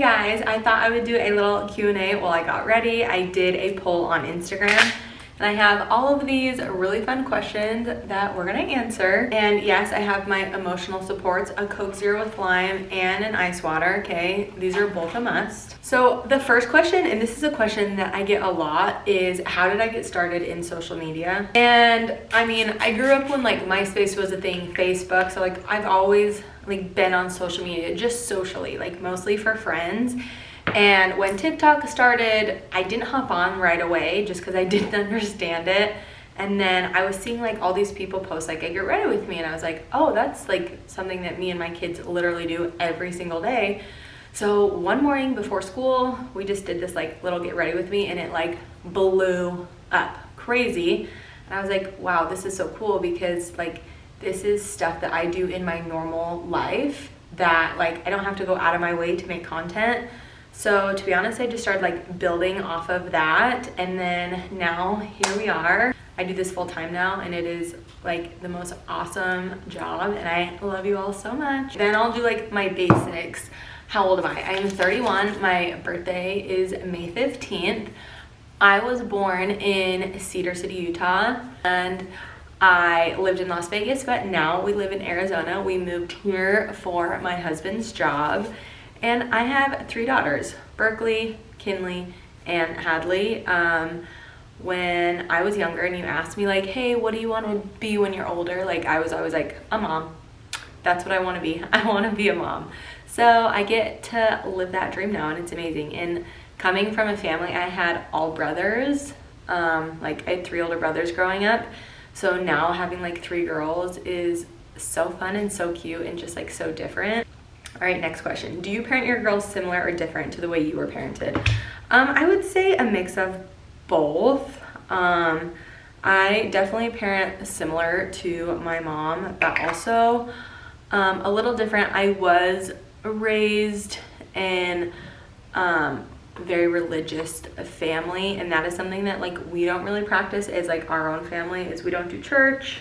guys, I thought I would do a little Q&A while I got ready. I did a poll on Instagram and I have all of these really fun questions that we're gonna answer. And yes, I have my emotional supports, a Coke Zero with lime and an ice water, okay? These are both a must. So the first question, and this is a question that I get a lot, is how did I get started in social media? And I mean, I grew up when like MySpace was a thing, Facebook, so like I've always like been on social media, just socially, like mostly for friends. And when TikTok started, I didn't hop on right away just because I didn't understand it. And then I was seeing like all these people post like, get ready with me. And I was like, oh, that's like something that me and my kids literally do every single day. So one morning before school, we just did this like little get ready with me and it like blew up crazy. And I was like, wow, this is so cool because like this is stuff that I do in my normal life that like I don't have to go out of my way to make content. So to be honest, I just started like building off of that. And then now here we are. I do this full time now and it is like the most awesome job and I love you all so much. Then I'll do like my basics. How old am I? I am 31. My birthday is May 15th. I was born in Cedar City, Utah, and I lived in Las Vegas, but now we live in Arizona. We moved here for my husband's job, and I have 3 daughters, Berkeley, Kinley, and Hadley. When I was younger and you asked me like, hey, what do you want to be when you're older? Like I was always like, a mom. That's what I want to be. I want to be a mom. So I get to live that dream now and it's amazing. And coming from a family, I had all brothers, like I had 3 older brothers growing up. So now having like 3 girls is so fun and so cute and just like so different. All right, next question. Do you parent your girls similar or different to the way you were parented? I would say a mix of both. I definitely parent similar to my mom, but also a little different. I was raised in very religious family, and that is something that like we don't really practice as like our own family. Is we don't do church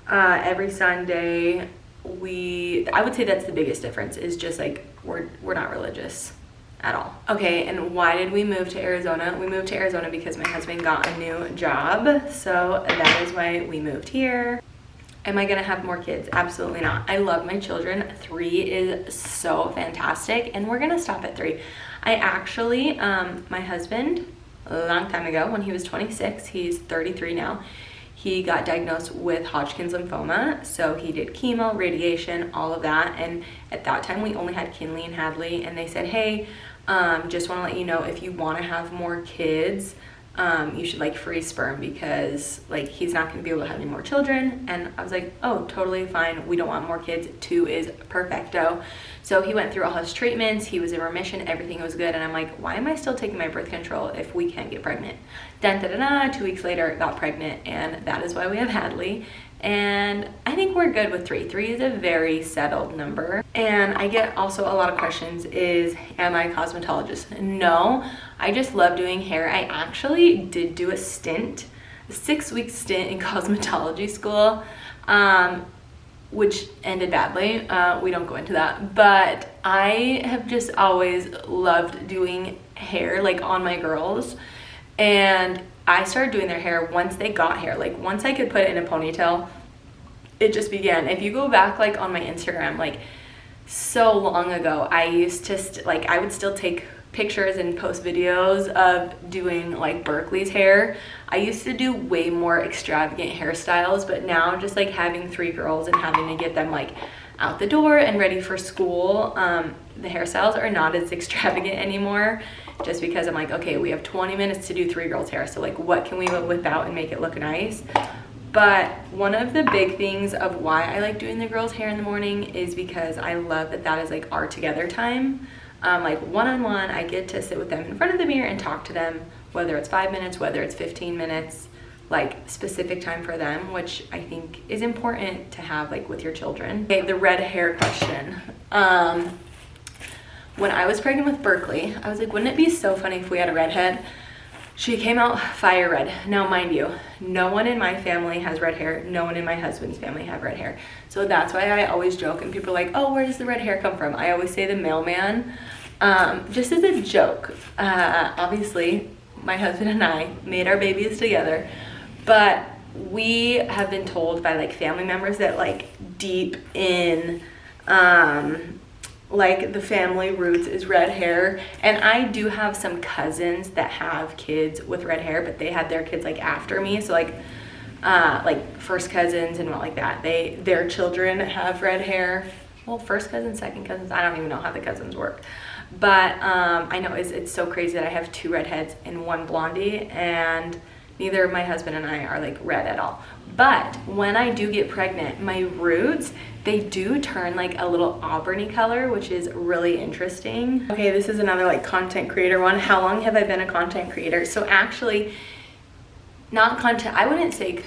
every Sunday. I would say that's the biggest difference, is just like we're not religious at all. Okay, and why did we move to Arizona? We moved to Arizona because my husband got a new job, so that is why we moved here. Am I gonna have more kids? Absolutely not. I love my children. 3 is so fantastic, and we're gonna stop at 3. I actually, my husband, a long time ago, when he was 26, he's 33 now, he got diagnosed with Hodgkin's lymphoma. So he did chemo, radiation, all of that. And at that time, we only had Kinley and Hadley, and they said, hey, just wanna let you know, if you wanna have more kids, you should like freeze sperm because like he's not going to be able to have any more children. And I was like, oh, totally fine, we don't want more kids. 2 is perfecto. So he went through all his treatments, he was in remission, everything was good. And I'm like, why am I still taking my birth control if we can't get pregnant? 2 weeks later got pregnant, and that is why we have Hadley. And I think we're good with 3. 3 is a very settled number. And I get also a lot of questions is, am I a cosmetologist? No, I just love doing hair. I actually did do a 6-week stint in cosmetology school, which ended badly. We don't go into that, but I have just always loved doing hair like on my girls. And I started doing their hair once they got hair. Like once I could put it in a ponytail, it just began. If you go back like on my Instagram, like so long ago, I used to I would still take pictures and post videos of doing like Berkeley's hair. I used to do way more extravagant hairstyles, but now just like having 3 girls and having to get them like out the door and ready for school, the hairstyles are not as extravagant anymore, just because I'm like, okay, we have 20 minutes to do 3 girls hair, so like what can we whip out and make it look nice? But one of the big things of why I like doing the girls hair in the morning is because I love that is like our together time. Like one-on-one, I get to sit with them in front of the mirror and talk to them, whether it's 5 minutes, whether it's 15 minutes, like specific time for them, which I think is important to have like with your children. Okay, the red hair question. When I was pregnant with Berkeley, I was like, wouldn't it be so funny if we had a redhead? She came out fire red. Now, mind you, no one in my family has red hair. No one in my husband's family have red hair. So that's why I always joke and people are like, oh, where does the red hair come from? I always say the mailman just as a joke, obviously my husband and I made our babies together, but we have been told by like family members that like deep in like the family roots is red hair. And I do have some cousins that have kids with red hair, but they had their kids like after me, so like first cousins and what like that, their children have red hair. Well, first cousins, second cousins, I don't even know how the cousins work, but I know it's so crazy that I have 2 redheads and 1 blondie, and neither of my husband and I are like red at all. But when I do get pregnant, my roots, they do turn like a little auburny color, which is really interesting. Okay, this is another like content creator one. How long have I been a content creator? So actually, not content, I wouldn't say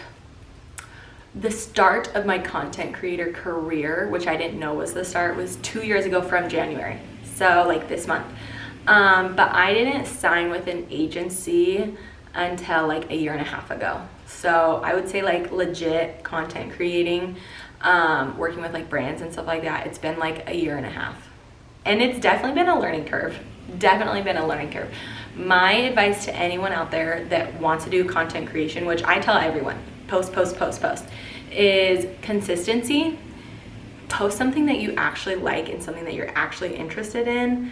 the start of my content creator career, which I didn't know was the start, was 2 years ago from January. So like this month. But I didn't sign with an agency until like 1.5 years ago. So I would say like legit content creating, working with like brands and stuff like that, it's been like 1.5 years. And it's definitely been a learning curve. Definitely been a learning curve. My advice to anyone out there that wants to do content creation, which I tell everyone, post, is consistency. Post something that you actually like and something that you're actually interested in,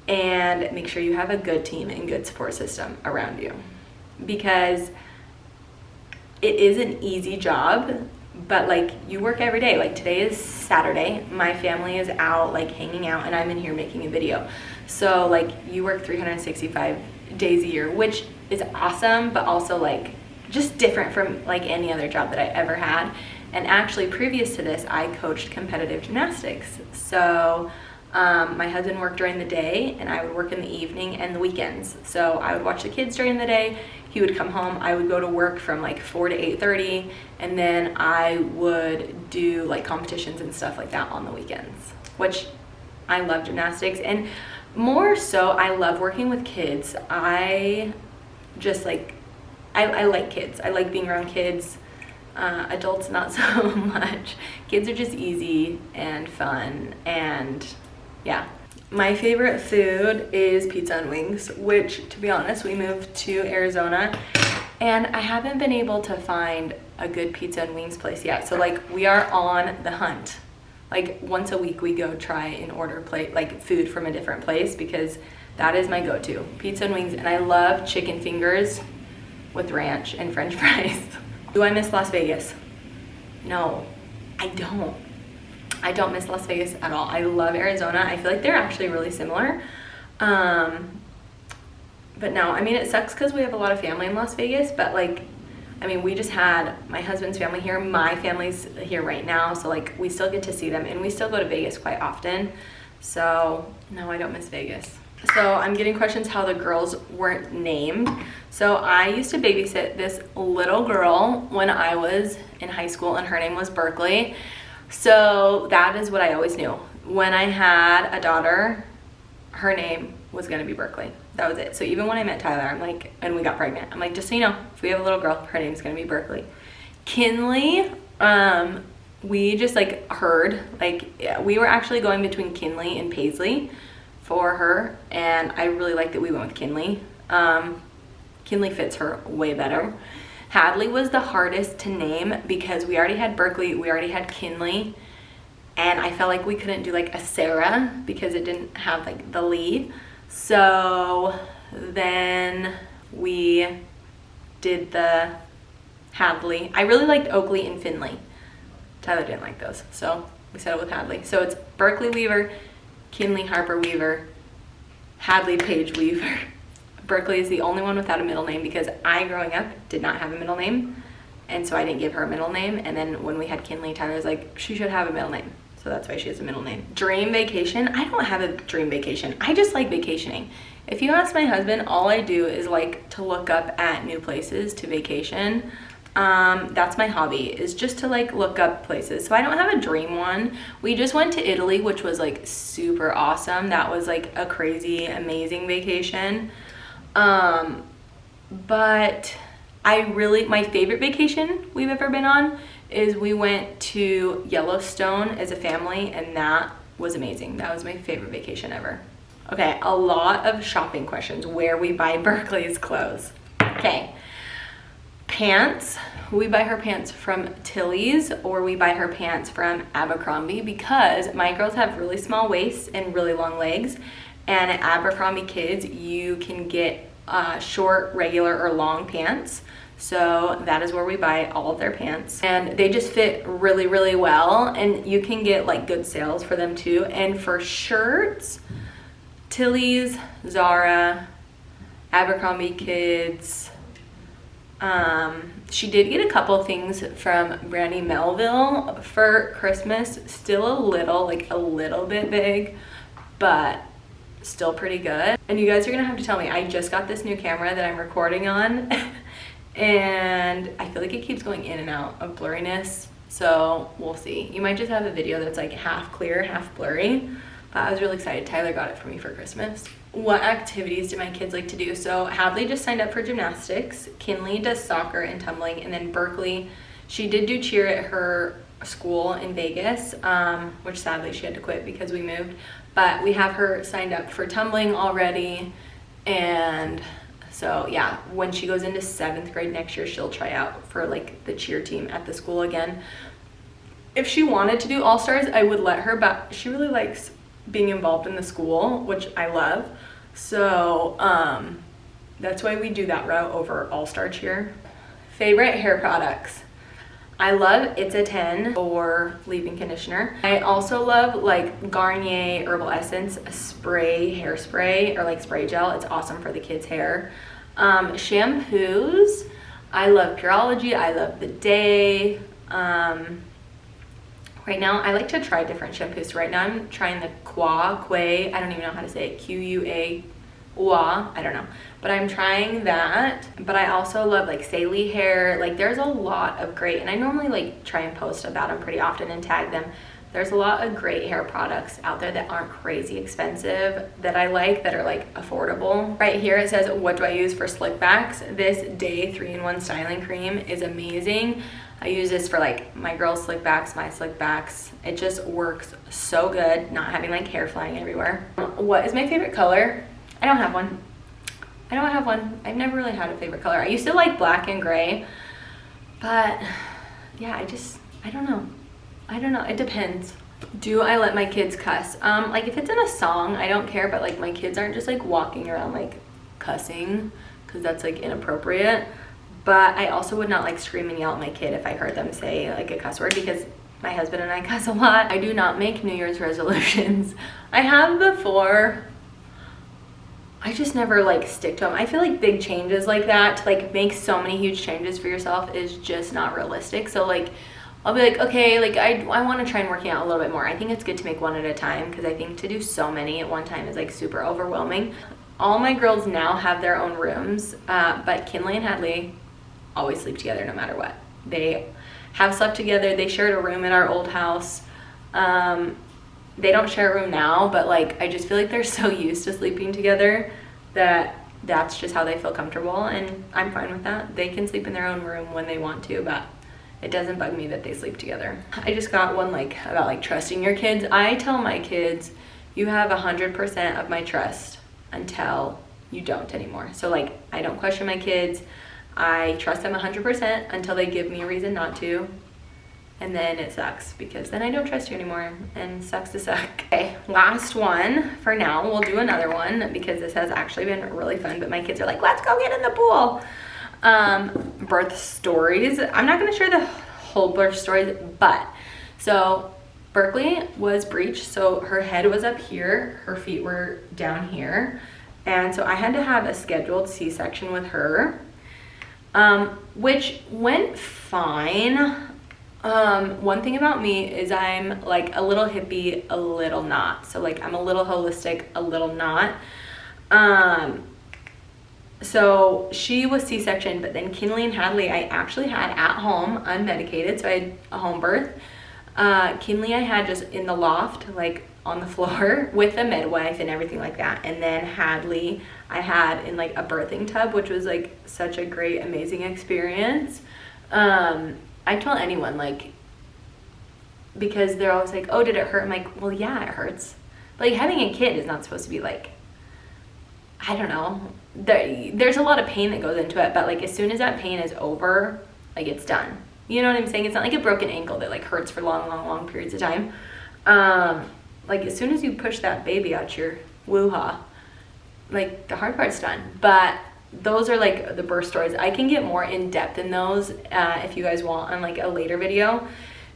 and make sure you have a good team and good support system around you, because it is an easy job, but like you work every day. Like today is Saturday, my family is out like hanging out, and I'm in here making a video. So like you work 365 days a year, which is awesome, but also like just different from like any other job that I ever had. And actually previous to this, I coached competitive gymnastics. So my husband worked during the day and I would work in the evening and the weekends. So I would watch the kids during the day, he would come home, I would go to work from like 4 to 8:30, and then I would do like competitions and stuff like that on the weekends, which I love gymnastics. And more so, I love working with kids. I just like, I like kids. I like being around kids. Adults, not so much. Kids are just easy and fun, and yeah. My favorite food is pizza and wings, which, to be honest, we moved to Arizona and I haven't been able to find a good pizza and wings place yet. So like we are on the hunt. Like once a week we go try and order like food from a different place, because that is my go-to, pizza and wings. And I love chicken fingers with ranch and french fries. Do I miss Las Vegas? No, I don't. I don't miss Las Vegas at all. I love Arizona. I feel like they're actually really similar. But no, I mean, it sucks because we have a lot of family in Las Vegas, but like, I mean, we just had my husband's family here. My family's here right now. So like we still get to see them, and we still go to Vegas quite often. So no, I don't miss Vegas. So I'm getting questions how the girls weren't named. So I used to babysit this little girl when I was in high school, and her name was Berkeley. So that is what I always knew. When I had a daughter, her name was gonna be Berkeley. That was it. So even when I met Tyler, I'm like, and we got pregnant, I'm like, just so you know, if we have a little girl, her name's gonna be Berkeley. Kinley, we just like heard, like we were actually going between Kinley and Paisley for her, and I really like that we went with Kinley. Kinley fits her way better. Hadley was the hardest to name because we already had Berkeley, we already had Kinley, and I felt like we couldn't do like a Sarah because it didn't have like the Lee. So then we did the Hadley. I really liked Oakley and Finley. Tyler didn't like those, so we settled with Hadley. So it's Berkeley Weaver, Kinley Harper Weaver, Hadley Page Weaver. Berkeley is the only one without a middle name because I, growing up, did not have a middle name, and so I didn't give her a middle name. And then when we had Kinley, Tyler was like, she should have a middle name, so that's why she has a middle name. Dream vacation? I don't have a dream vacation. I just like vacationing. If you ask my husband, all I do is like to look up at new places to vacation. That's my hobby, is just to like look up places. So I don't have a dream one. We just went to Italy, which was like super awesome. That was like a crazy, amazing vacation. But my favorite vacation we've ever been on is we went to Yellowstone as a family, and that was amazing. That was my favorite vacation ever. Okay, a lot of shopping questions. Where we buy Berkeley's clothes. Okay, pants. We buy her pants from Tilly's, or we buy her pants from Abercrombie, because my girls have really small waists and really long legs. And at Abercrombie Kids, you can get short, regular, or long pants. So that is where we buy all of their pants. And they just fit really, really well. And you can get like good sales for them too. And for shirts, Tilly's, Zara, Abercrombie Kids. She did get a couple things from Brandy Melville for Christmas. Still a little bit big, but still pretty good. And you guys are gonna have to tell me, I just got this new camera that I'm recording on and I feel like it keeps going in and out of blurriness, so we'll see. You might just have a video that's like half clear, half blurry, but I was really excited. Tyler got it for me for Christmas. What activities do my kids like to do? So Hadley just signed up for gymnastics, Kinley does soccer and tumbling, and then Berkeley, she did do cheer at her school in Vegas, which sadly she had to quit because we moved, but we have her signed up for tumbling already. And so yeah, when she goes into 7th grade next year, she'll try out for like the cheer team at the school again. If she wanted to do all-stars, I would let her, but she really likes being involved in the school, which I love. So that's why we do that route over all-star cheer. Favorite hair products. I love It's a 10 for leave-in conditioner. I also love like Garnier Herbal Essence spray, hairspray, or like spray gel. It's awesome for the kids' hair. Shampoos. I love Pureology. I love The Day. Right now, I like to try different shampoos. So right now, I'm trying the Quay. I don't even know how to say it. Q-U-A. I don't know, but I'm trying that. But I also love like Saley hair. Like there's a lot of great, and I normally like try and post about them pretty often and tag them. There's a lot of great hair products out there that aren't crazy expensive that I like, that are like affordable. Right here it says, what do I use for slick backs? This Day 3-in-1 styling cream is amazing. I use this for like my girls' slick backs, my slick backs. It just works so good, not having like hair flying everywhere. What is my favorite color? I don't have one. I've never really had a favorite color. I used to like black and gray, but yeah, I don't know. It depends. Do I let my kids cuss? Like if it's in a song, I don't care, but like my kids aren't just like walking around like cussing, because that's like inappropriate. But I also would not like scream and yell at my kid if I heard them say like a cuss word, because my husband and I cuss a lot. I do not make New Year's resolutions. I have before. I just never like stick to them. I feel like big changes like that, to like make so many huge changes for yourself, is just not realistic. So like I'll be like, okay, like I want to try and working out a little bit more. I think it's good to make one at a time, because I think to do so many at one time is like super overwhelming. All my girls now have their own rooms, but Kinley and Hadley always sleep together no matter what. They have slept together. They shared a room in our old house. They don't share a room now, but like I just feel like they're so used to sleeping together that that's just how they feel comfortable, and I'm fine with that. They can sleep in their own room when they want to, but it doesn't bug me that they sleep together. I just got one like about like trusting your kids. I tell my kids, you have 100% of my trust until you don't anymore. So like I don't question my kids. I trust them 100% until they give me a reason not to. And then it sucks, because then I don't trust you anymore, and sucks to suck. Okay, last one for now. We'll do another one because this has actually been really fun, but my kids are like, let's go get in the pool. Birth stories. I'm not gonna share the whole birth stories, but so Berkeley was breech, so her head was up here, her feet were down here, and so I had to have a scheduled C-section with her, which went fine. One thing about me is I'm like a little hippie, a little not. So like I'm a little holistic, a little not. So she was C-section, but then Kinley and Hadley I actually had at home unmedicated, so I had a home birth. Kinley I had just in the loft, like on the floor with a midwife and everything like that. And then Hadley I had in like a birthing tub, which was like such a great, amazing experience. I tell anyone, like, because they're always like, oh, did it hurt? I'm like, well, yeah, it hurts. But like having a kid is not supposed to be like I don't know, there's a lot of pain that goes into it, but like as soon as that pain is over, like it's done. You know what I'm saying? It's not like a broken ankle that like hurts for long periods of time. Like as soon as you push that baby out your woo-ha, like the hard part's done. But those are like the birth stories. I can get more in depth in those if you guys want on like a later video,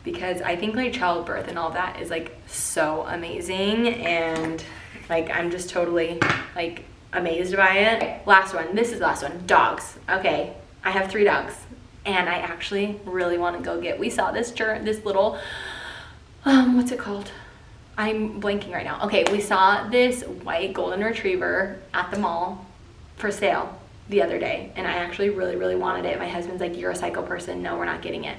because I think like childbirth and all that is like so amazing, and like I'm just totally like amazed by it. Okay, last one. This is the last one. Dogs. Okay, I have 3 dogs, and I actually really want to go get. We saw this little what's it called? I'm blanking right now. Okay, we saw this white golden retriever at the mall for sale the other day, and I actually really wanted it. My husband's like, you're a psycho person. No, we're not getting it.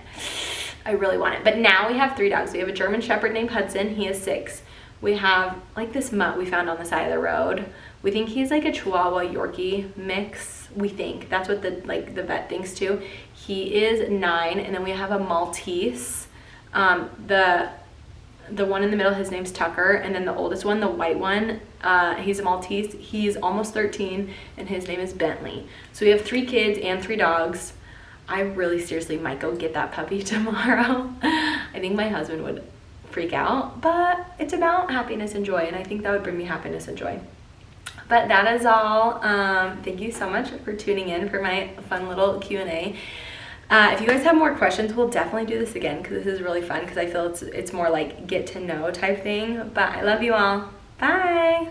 I really want it. But now we have 3 dogs. We have a German Shepherd named Hudson. He is 6. We have like this mutt we found on the side of the road. We think he's like a Chihuahua Yorkie mix. We think that's what the vet thinks too. He is 9, and then we have a Maltese. The one in the middle, his name's Tucker, and then the oldest one, the white one, he's a Maltese. He's almost 13, and his name is Bentley. So we have 3 kids and 3 dogs. I really seriously might go get that puppy tomorrow. I think my husband would freak out, but it's about happiness and joy, and I think that would bring me happiness and joy. But that is all. Thank you so much for tuning in for my fun little Q&A. If you guys have more questions, we'll definitely do this again, because this is really fun, because I feel it's more like get to know type thing. But I love you all. Bye.